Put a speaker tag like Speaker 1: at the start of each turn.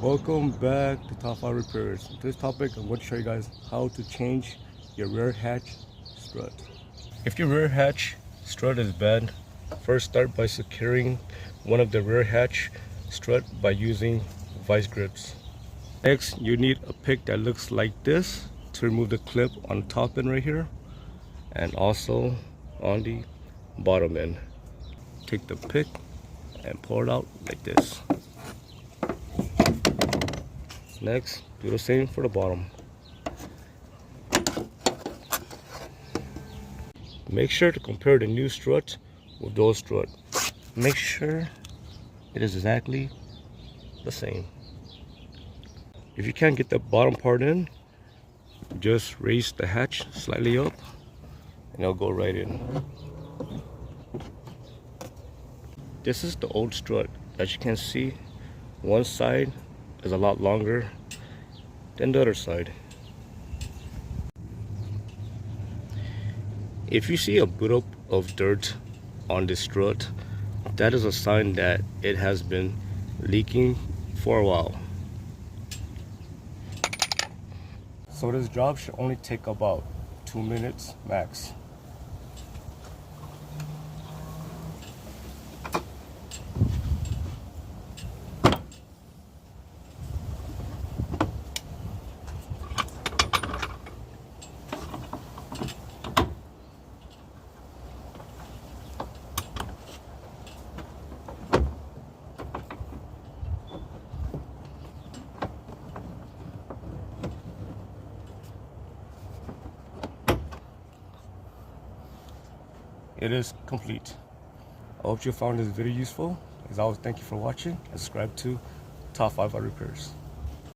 Speaker 1: Welcome back to Top 5 Repairs. In this topic, I'm going to show you guys how to change your rear hatch strut. If your rear hatch strut is bad, first start by securing one of the rear hatch strut by using vice grips. Next, you need a pick that looks like this to remove the clip on the top end right here, and also on the bottom end. Take the pick and pull it out like this. Next, do the same for the bottom. Make sure to compare the new strut with those strut. Make sure it is exactly the same. If you can't get the bottom part in, just raise the hatch slightly up and it'll go right in. This is the old strut. As you can see, one side is a lot longer than the other side. If you see a buildup of dirt on this strut, that is a sign that it has been leaking for a while. So this job should only take about 2 minutes max. It is complete. I hope you found this video useful. As always, thank you for watching and subscribe to Top 5 Repairs.